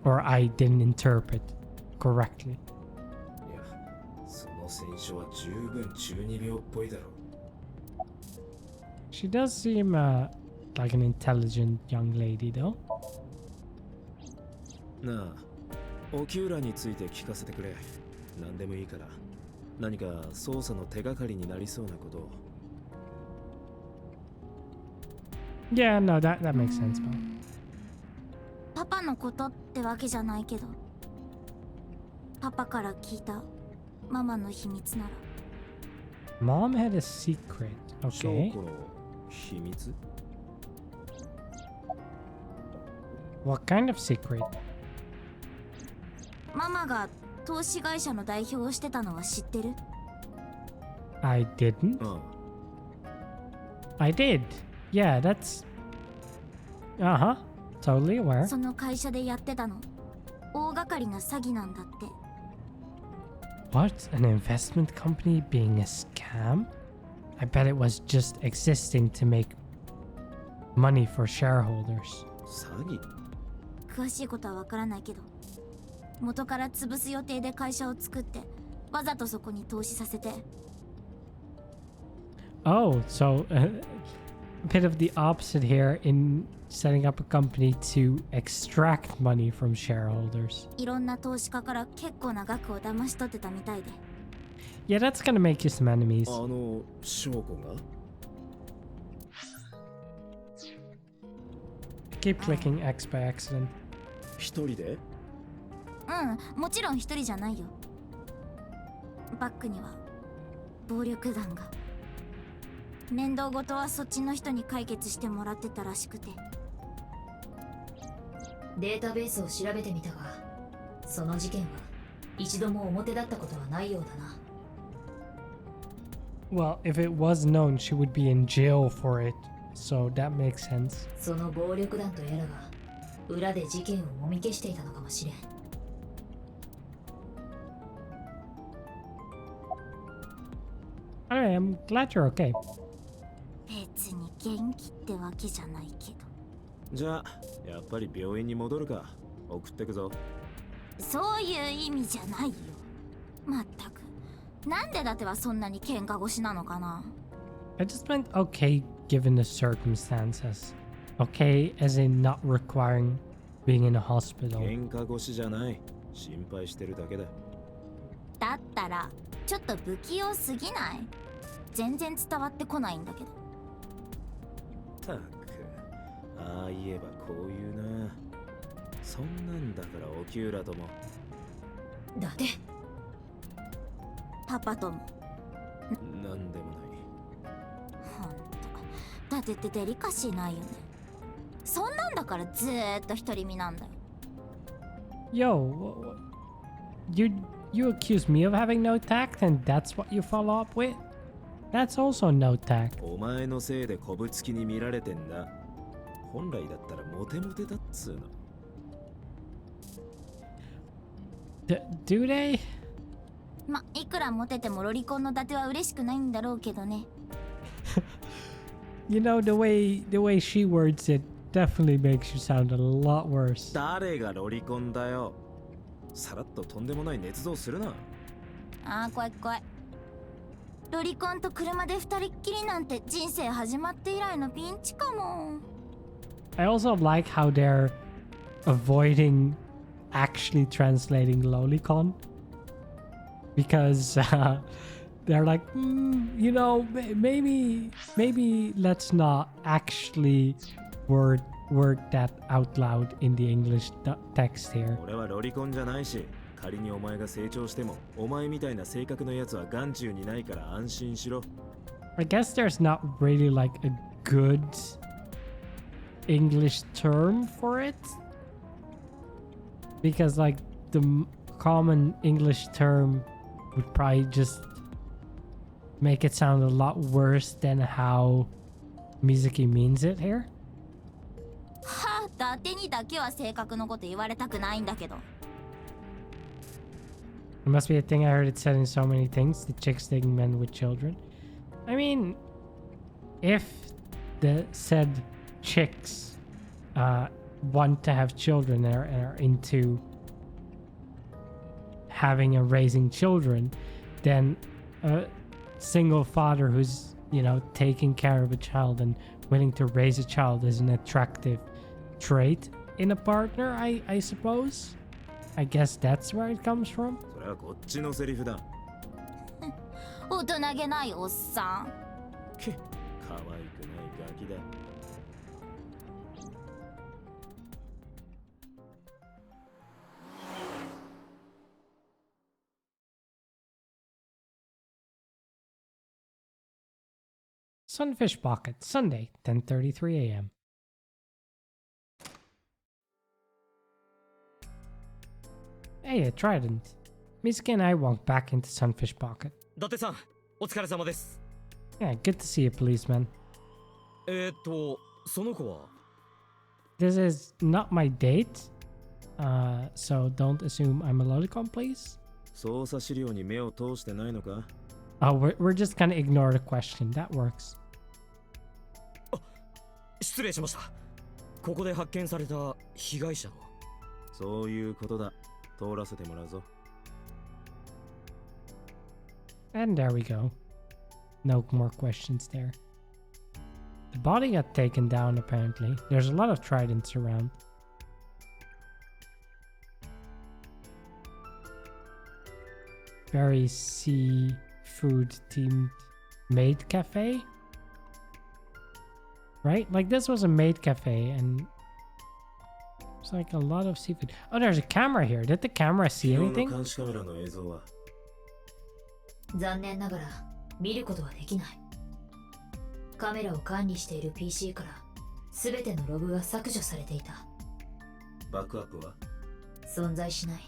Or I didn't interpret correctly. いや、その選手は十分中二病っぽいだろ。She does seem like an intelligent young lady though. なあ、オキューラについて聞かせてくれ。何でもいいから。何か捜査の手がかりになりそうなことを。Yeah, no, that makes sense, Mom. パパのことってわけじゃないけど、パパから聞いたママの秘密なら。 Mom had a secret. 証 Okay. 拠の秘密？ What kind of secret? ママが投資会社の代表をしてたのは知ってる？ I didn't. あ I did. Yeah, that's. Uh huh. Totally aware. その会社でやってたの大掛かりな詐欺なんだって。 What? An investment company being a scam? I bet it was just existing to make money for shareholders. 詐欺？詳しいことはわからないけど、元から潰す予定で会社を作ってわざとそこに投資させて。 Oh, so a bit of the opposite here in setting up a company to extract money from shareholders. いろんな投資家から結構な額を騙し取ってたみたいで。 Yeah, that's gonna make you some enemies. 翔子が？ Keep clicking X by accident. 一人で？うん、もちろん一人じゃないよ。バックには暴力団が。面倒事はそっちの人に解決してもらってたらしくて。データベースを調べてみたが、その事件は一度も表だったことはないようだな。Well, if it was known, she would be in jail for it, so that makes sense. その暴力団とやらが裏で事件をもみ消していたのかもしれん。Alright, I'm glad you're okay. 別に元気ってわけじゃないけど。じゃあやっぱり病院に戻るか。送ってくぞ。そういう意味じゃないよ。まったく。なんでだてはそんなに喧嘩腰なのかな。 I just meant okay given the circumstances. Okay as in not requiring being in a hospital. 喧嘩腰じゃない。心配してるだけだ。だったらちょっと不器用すぎない？全然伝わってこないんだけど。たく、ああ言えばこういうな。そんなんだからおきゅうらとも。だってパパとも。なんでもない。ほんとか。だってってデリカシーないよね。そんなんだからずーっと独り身なんだよ。Yo, you accuse me of having no tact and that's what you follow up with? That's also no tact. お前のせいでこぶつきに見られてんだ。本来だったらモテモテだっつうの。Do they? ま、いくらモテてもロリコンの伊達は嬉しくないんだろうけどね。You know, the way she words it definitely makes you sound a lot worse. 誰がロリコンだよ。さらっととんでもない捏造するな。あー怖い怖い。ロリコンと車で二人っきりなんて人生始まって以来のピンチかも。 I also like how they're avoiding actually translating lolicon because they're like, you know, maybe let's not actually word that out loud in the English text here. 俺はロリコンじゃないし、仮にお前が成長しても、お前みたいな性格のやつは眼中にないから安心しろ。I guess there's not really like a good English term for it because like the common English term would probably just make it sound a lot worse than how Mizuki means it here. はあ、伊達にだけは性格のこと言われたくないんだけど。It must be a thing. I heard it said in so many things. The chicks dating men with children. I mean, if the said chicks want to have children and are into having and raising children, then a single father who's, you know, taking care of a child and willing to raise a child is an attractive trait in a partner, I suppose. I guess that's where it comes from. それはこっちのセリフだ。大人げないおっさん。可愛くないガキだ。Sunfish Pocket, Sunday, 10:33 a.m. Hey, a trident. Mizuki and I walked back into Sunfish Pocket. 伊達さん、お疲れ様です。 Yeah, good to see you, policeman. その子は This is not my date, so don't assume I'm a lolicon, please. 捜査資料に目を通してないのか？ Oh, we're just gonna ignore the question. That works. 失礼しました。ここで発見された被害者の。そういうことだ。通らせてもらうぞ。And there we go. No more questions there. The body got taken down apparently. There's a lot of tridents around. Very seafood themed maid cafe. Right? Like this was a maid cafe and it's like a lot of seafood. Oh, there's a camera here. Did the camera see 昨日 anything? の監視カメラの映像は残念ながら見ることはできない。カメラを管理している PC から全てのログが削除されていた。バックアップは存在しない。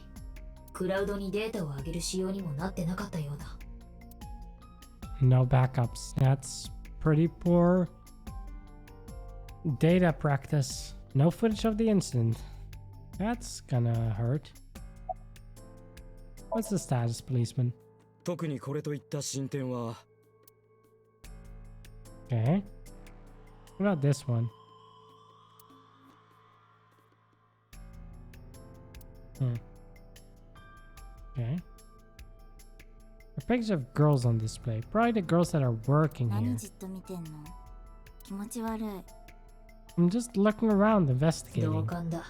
クラウドにデータを上げる仕様にもなってなかったようだ。No backups. That's pretty poor data practice. No footage of the incident. That's gonna hurt. What's the status, policeman? 特にこれといった進展は。Okay. What about this one? Okay. A picture of girls on display. Probably the girls that are working here. 何じっと見てんの？気持ち悪い。I'm just looking around 同 investigating. 感だ。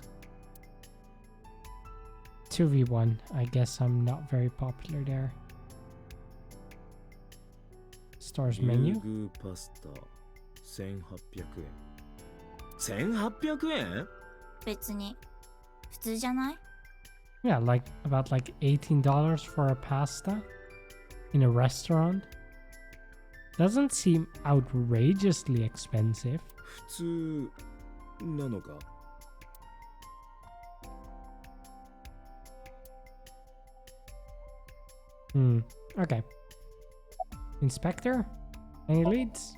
2v1. I guess I'm not very popular there. Store's 優 menu. 遇パスタ1800円。1800円？別に普通じゃない？ Yeah, like about like $18 for a pasta in a restaurant. Doesn't seem outrageously expensive. 普通なのか。Okay. Inspector? Any leads?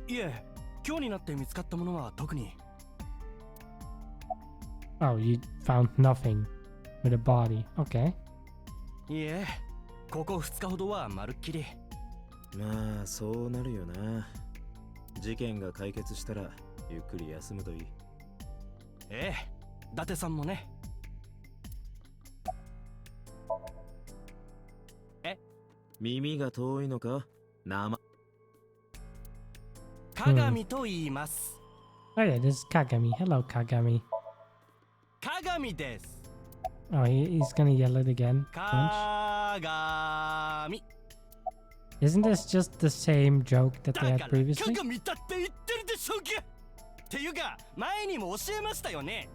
いえ、今日になって見つかったものは特に。Oh, you found nothing with a body. Okay. いえ、ここ2日ほどはまるっきり。まあそうなるよな。事件が解決したらゆっくり休むといい。ええ、伊達さんもね。耳が遠いのか？鏡と言います。Oh yeah, this is Kagami. Hello, Kagami. 鏡です。Oh, he's gonna yell it again. Bunch. 鏡。Isn't this just the same joke that they だ had から previously? 鏡だって言ってるでしょうが。っていうか前にも教えましたよね。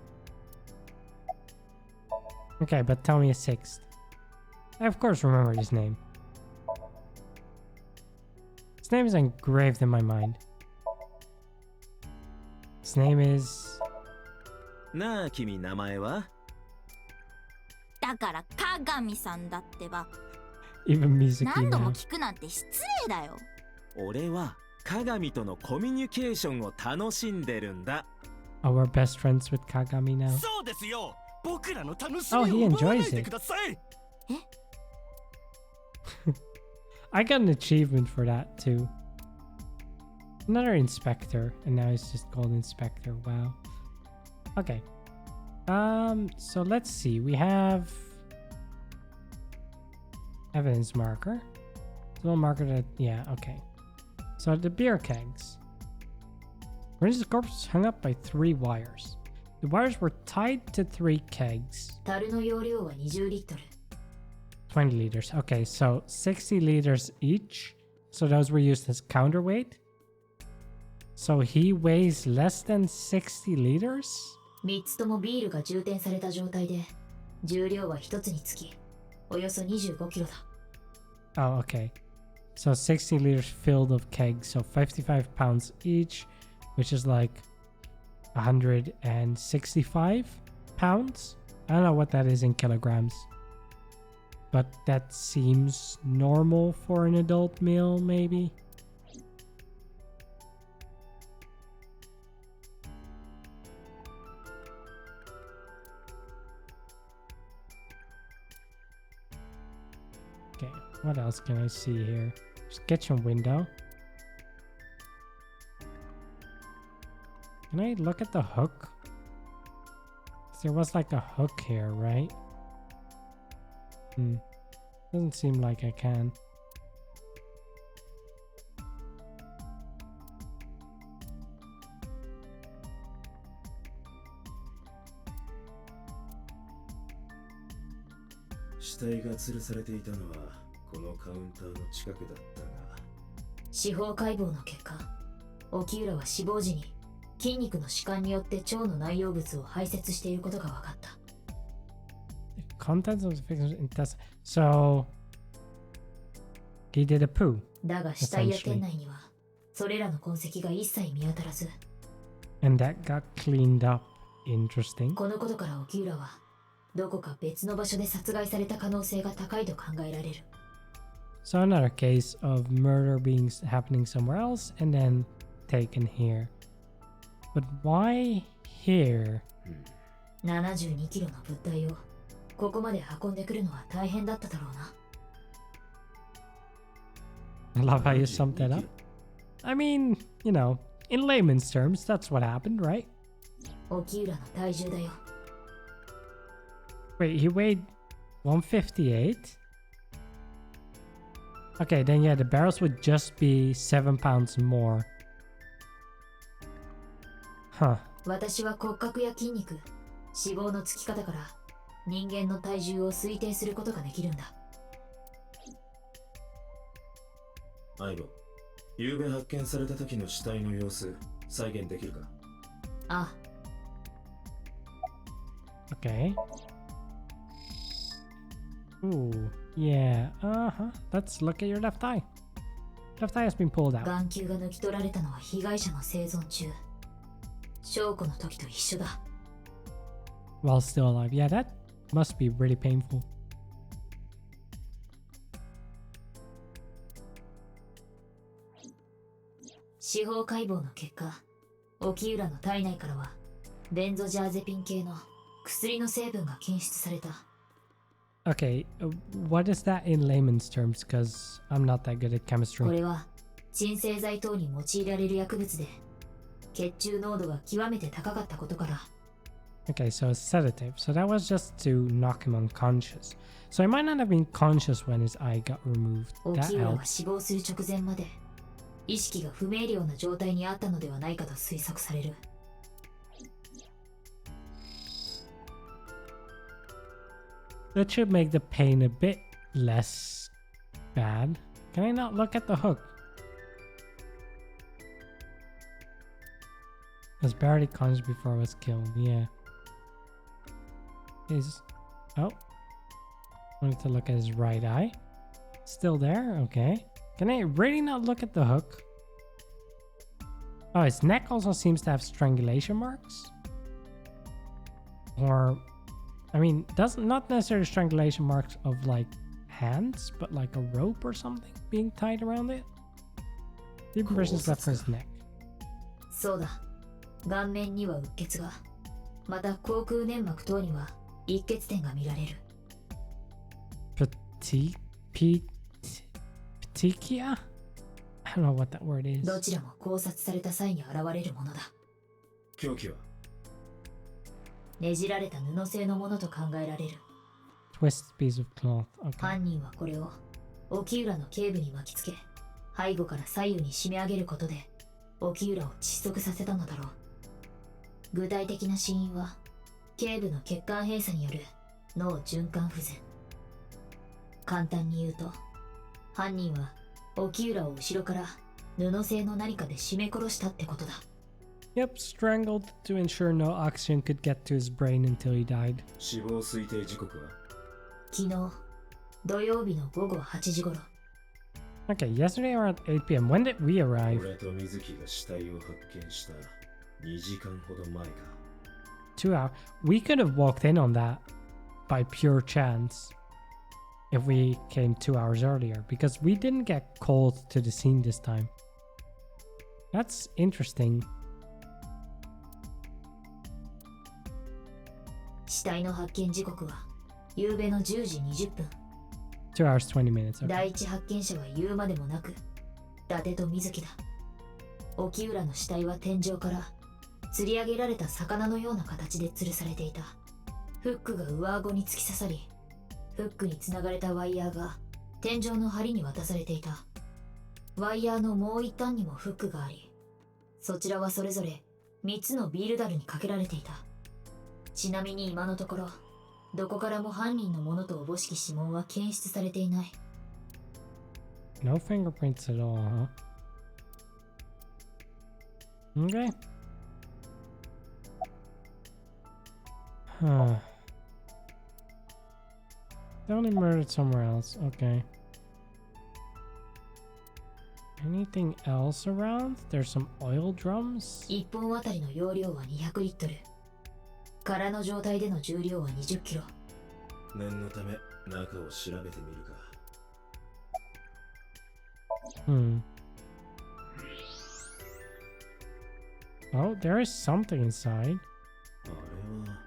Okay, but tell me a sixth. I of course remember his name. His name is engraved in my mind. His name is... なあ君名前は？だから鏡さんだってば。 Even Mizuki 何度も now. 聞くなんて失礼だよ。俺は鏡とのコミュニケーションを楽しんでるんだ。Oh, we're best friends with Kagami now. そうですよ。僕らの楽し Oh, み he を奪わな enjoys いで it. ください。I got an achievement for that too. Another inspector, and now he's just called inspector. Wow. Okay. So let's see. We have evidence marker. Little marker that, yeah, okay. So the beer kegs. Ren's corpse was hung up by 3 wires. The wires were tied to 3 kegs. 樽の容量は20リットル。 20 liters. Okay, so 60 liters each. So those were used as counterweight. So he weighs less than 60 liters? 3つともビールが充填された状態で、重量は1つにつき、およそ25キロだ。Oh, okay. So 60 liters filled of kegs. So 55 pounds each, which is like 165 pounds. I don't know what that is in kilograms. But that seems normal for an adult meal, maybe. Okay, what else can I see here? Just kitchen window. Can I look at the hook? There was like a hook here, right? Doesn't seem like I can.死体が吊るされていたのはこのカウンターの近くだったが、司法解剖の結果、沖浦は死亡時に筋肉の弛緩によって腸の内容物を排泄していることが分かった。Contents of the victim's intestine. So he did a poo. だが死体や店内にはそれらの痕跡が一切見当たらず、 And that got cleaned up. Interesting. このことから沖浦はどこか別の場所で殺害された可能性が高いと考えられる。 So another case of murder being happening somewhere else and then taken here. But why here? 72キロの物体をここまで運んでくるのは大変だっただろうな。I love how you summed that up. I mean, you know, in layman's terms, that's what happened, right? 沖浦の体重だよ。 Wait, he weighed 158? Okay, then yeah, the barrels would just be 7 pounds more. Huh. 私は骨格や筋肉、脂肪のつき方から人間の体重を推定することができるんだ。アイボ、昨べ発見された時の死体の様子、再現できるか？あ、 Okay. Ooh, yeah. Let's look at your left eye. Left eye has been pulled out. 眼球が抜き取られたのは被害者の生存中。証拠の時と一緒だ。While still alive. Yeah, that must be really painful. 司法解剖の結果、沖浦の体内からはベンゾジャーゼピン系の薬の成分が検出された。 Okay, what is that in layman's terms? Because I'm not that good at こ chemistry. れは鎮静剤等に用いられる薬物で、血中濃度が極めて高かったことから、 Okay, so a sedative. So that was just to knock him unconscious. So he might not have been conscious when his eye got removed. 沖 That 浦は helps. 死亡する直前まで意識が不明瞭な状態にあったのではないかと推測される。 That should make the pain a bit less bad. Can I not look at the hook? Was barely conscious before I was killed. Yeah. Oh. Wanted to look at his right eye. Still there? Okay. Can I really not look at the hook? Oh, his neck also seems to have strangulation marks. Or, I mean, not necessarily strangulation marks of like hands, but like a rope or something being tied around it. The impression is left for his neck. そうだ。顔面にはうっ血が、また口腔粘膜等には溢血点が見られる。Petechia? I don't know what that word is. どちらも考察された際に現れるものだ。凶器は？ねじられた布製のものと考えられる。Twisted piece of cloth. Okay. 犯人はこれを沖浦の頸部に巻きつけ、背後から左右に締め上げることで沖浦を窒息させたのだろう。具体的な死因は頸部の血管閉鎖による脳循環不全。簡単に言うと、犯人は沖浦を後ろから布製の何かで絞め殺したってことだ。Yep, strangled to ensure no oxygen could get to his brain until he died. 死亡推定時刻は？昨日土曜日の午後8時頃。 Okay, yesterday around 8 p.m. When did we arrive? 俺と水木が死体を発見した2時間ほど前か。 2 hours. We could have walked in on that by pure chance if we came 2 hours earlier because we didn't get called to the scene this time. That's interesting. 死体の発見時刻は夕べの10時20分。 2 hours 20 minutes. Okay. 第一発見者は言うまでもなく伊達と水木だ。沖浦の死体は天井から釣り上げられた魚のような形で吊るされていた。フックが上顎に突き刺さり、フックにつながれたワイヤーが天井の梁に渡されていた。ワイヤーのもう一端にもフックがあり、そちらはそれぞれ3つのビール樽にかけられていた。ちなみに今のところ、どこからも犯人のものとおぼしき指紋は検出されていない。No fingerprints at all, huh? Okay. Huh. They only murdered somewhere else. Okay. Anything else around? There's some oil drums? 1本あたりの容量は200リットル。空の状態での重量は20キロ。念のため中を調べてみるか。Oh, there is something inside. あれは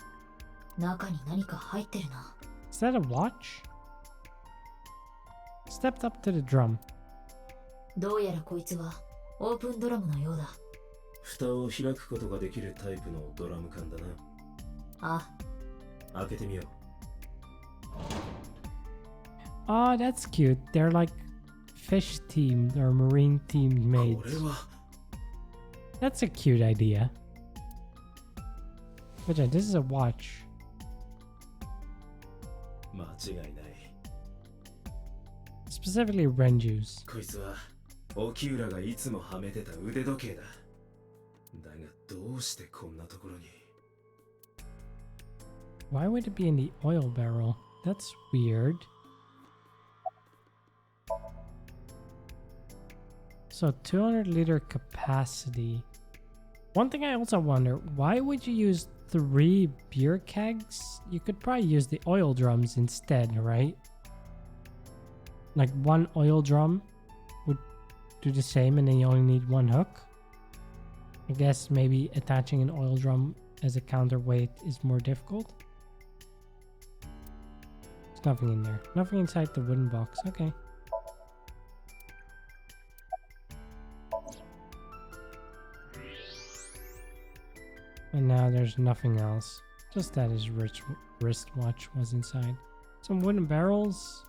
中に何か入ってるな。Is that a watch? Stepped up to the drum. どうやらこいつはオープンドラムのようだ。蓋を開くことができるタイプのドラム缶だな。あ、開けてみよう。Oh, that's cute. They're like fish themed or marine themed これ maids. は That's a cute idea. But yeah, this is a watch. 間違いない。Specifically Renju's. こいつは沖浦がいつもはめてた腕時計だ。だがどうしてこんなところに。 Why would it be in the oil barrel? That's weird. So 200-liter capacity. One thing I also wonder, why would you use 3 beer kegs? You could probably use the oil drums instead, right? Like one oil drum would do the same and then you only need 1 hook. I guess maybe attaching an oil drum as a counterweight is more difficult. There's nothing in there. Nothing inside the wooden box. Okay. And now there's nothing else. Just that his wristwatch was inside. Some wooden barrels.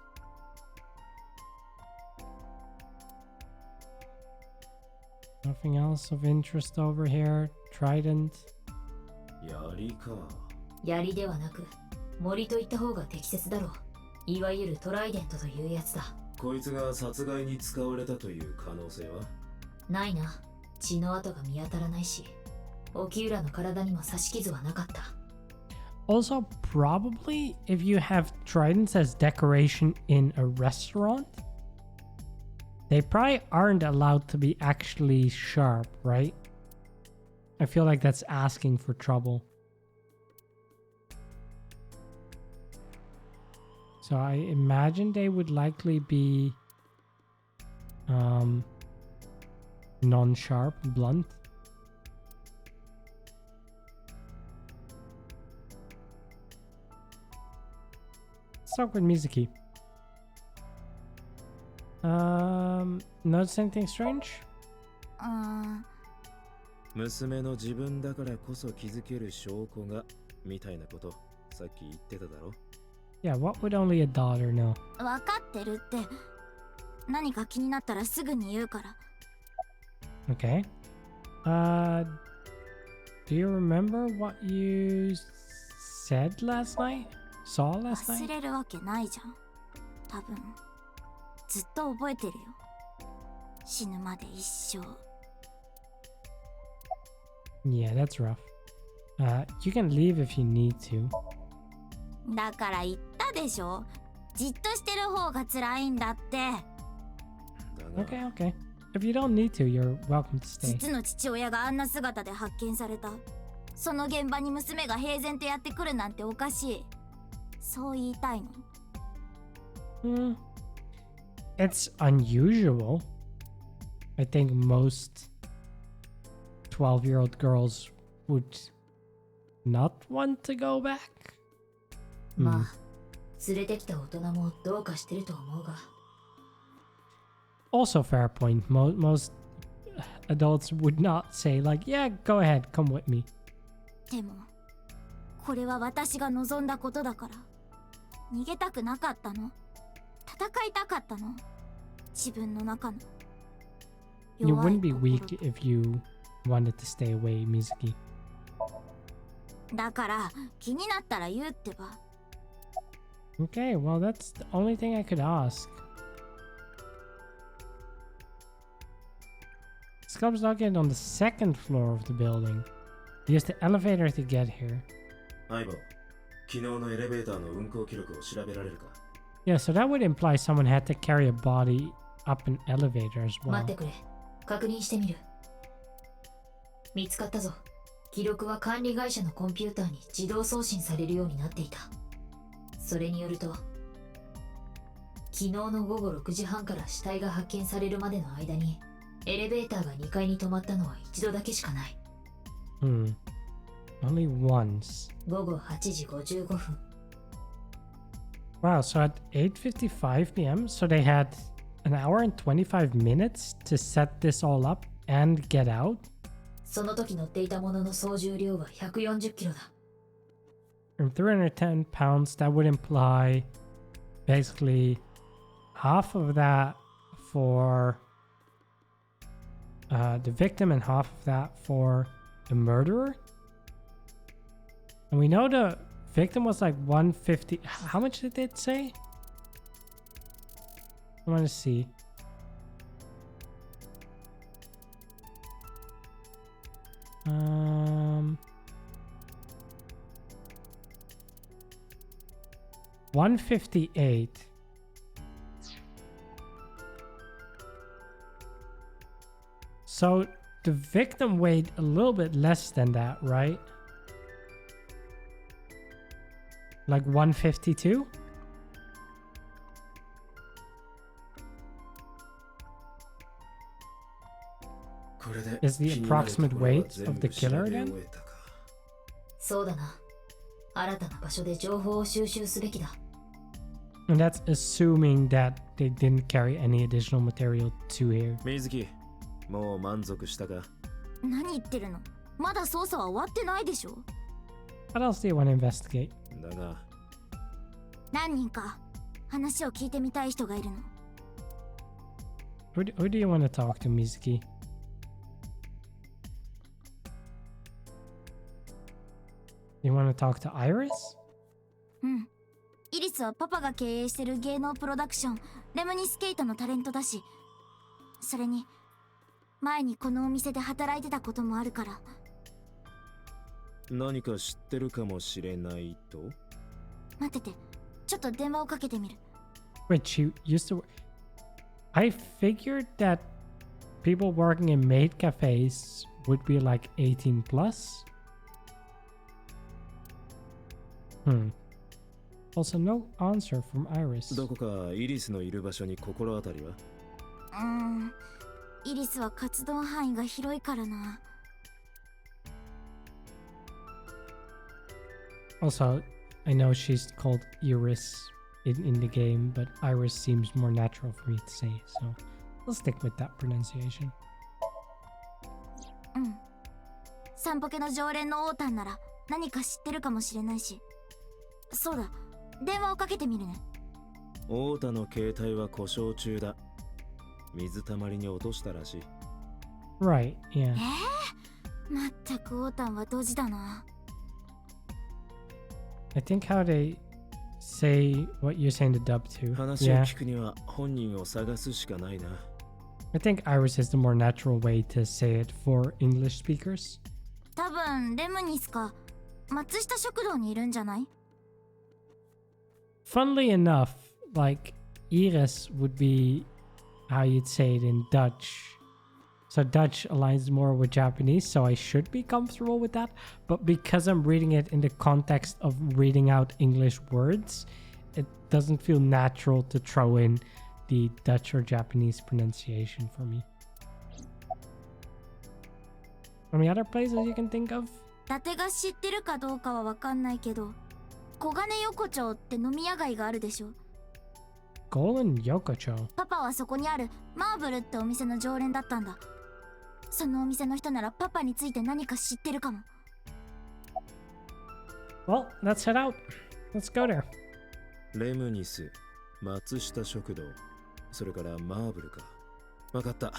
Nothing else of interest over here. Trident. 槍か。槍ではなく、森と言った方が適切だろう。いわゆるトライデントというやつだ。こいつが殺害に使われたという可能性は？ないな。血の跡が見当たらないし、沖浦の体にも刺し傷はなかった。Also, probably if you have tridents as decoration in a restaurant, they probably aren't allowed to be actually sharp, right? I feel like that's asking for trouble. So I imagine they would likely be non-sharp, blunt. Let's talk with Mizuki. Notice anything strange? 娘の自分だからこそ気づける証拠がみたいなことさっき言ってただろ。 Yeah, what would only a daughter know? わかってるって。何か気になったらすぐに言うから。Okay. Do you remember what you said last night? Saw last 忘 night? れるわけないじゃん。多分ずっと覚えてるよ。死ぬまで一生。Yeah, that's rough. You can leave if you need to. だから言ったでしょ。じっとしてる方が辛いんだって。だが Okay, okay. If you don't need to, you're welcome to stay. 実の父親があんな姿で発見された。その現場に娘が平然とやってくるなんておかしい。そう言いたいの？ It's unusual. I think most 12-year-old girls would not want to go back. まあ、連れてきた大人もどうかしてると思うが。Also, fair point. Most adults would not say like, yeah, go ahead, come with me. でもこれは私が望んだことだから。逃げたくなかったの。戦いたかったの。自分の中の You 弱い wouldn't be 心 weak if you wanted to stay away, Mizuki. だから気になったら言うってば。 Okay, well, that's the only thing I could ask. This club's located on the second floor of the building. Use the elevator to get here. 相棒、昨日のエレベーターの運行記録を調べられるか？ Yeah, so that would imply someone had to carry a body up an elevator as 待 well. ってくれ。確認してみる。見つかったぞ。記録は管理会社のコンピューターに自動送信されるようになっていた。それによると、昨日の午後6時半から死体が発見されるまでの間に、エレベーターが2階に止まったのは一度だけしかない。Only once. 午後8時55分。Wow, so at 8:55 p.m., so they had an hour and 25 minutes to set this all up and get out? その時乗っていたものの総重量は140キロだ。From 310 pounds, that would imply basically half of that for the victim and half of that for the murderer. And we know the victim was like 150. How much did it say? I want to see. Um, 158. So the victim weighed a little bit less than that, right? Like 152? Is the approximate weight of the killer then? そうだな。新たな場所で情報を収集すべきだ。And that's assuming that they didn't carry any additional material to here. 水木、もう満足したか？何言ってるの？まだ捜査は終わってないでしょ。 What else do you want to investigate? だが、何人か話を聞いてみたい人がいるの。Who do you want to talk to, Mizuki? You want to talk to Iris? うん。イリスはパパが経営してる芸能プロダクション、レムニスケイトのタレントだし、それに、前にこのお店で働いてたこともあるから。何か知ってるかもしれないと？待ってて、ちょっと電話をかけてみる。Wait, she used to... I figured that people working in maid cafes would be like 18 plus? Also, no answer from Iris. どこかイリスのいる場所に心当たりは？イリスは活動範囲が広いからな。Also, I know she's called Iris in the game, but Iris seems more natural for me to say, so I'll stick with that pronunciation. うん。散歩家の常連のオータンなら何か知ってるかもしれないし。そうだ、電話をかけてみるね。オータの携帯は故障中だ。水たまりに落としたらしい。Right, yeah. まったくオータンはドジだな。I think how they say what you're saying to dub too. 話を Yeah. 聞くには本人を探すしかないな。I think Iris is the more natural way to say it for English speakers. 多分レムニスか松下食堂にいるんじゃない？ Funnily enough, like Iris would be how you'd say it in Dutch. So Dutch aligns more with Japanese, so I should be comfortable with that. But because I'm reading it in the context of reading out English words, it doesn't feel natural to throw in the Dutch or Japanese pronunciation for me. Any other places you can think of? 伊達が知ってるかどうかはわかんないけど、小金横丁って飲み屋街があるでしょ。 Golden Yokocho. パパはそこにあるマーブルってお店の常連だったんだ。そのお店の人ならパパについて何か知ってるかも。 Well, let's head out. Let's go there. レムニス、松下食堂、それからマーブルか。わかった。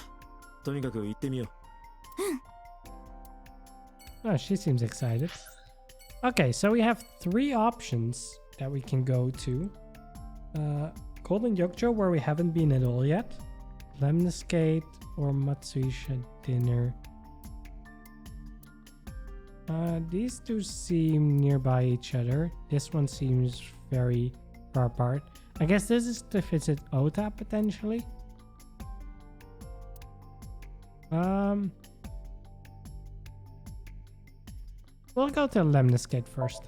とにかく行ってみよう。Oh, she seems excited. Okay, so we have 3 options that we can go to. Golden Yokcho, where we haven't been at all yet. Lemniscate or Matsuisha Dinner. These two seem nearby each other. This one seems very far apart. I guess this is to visit Ota potentially. We'll go to Lemniscate first.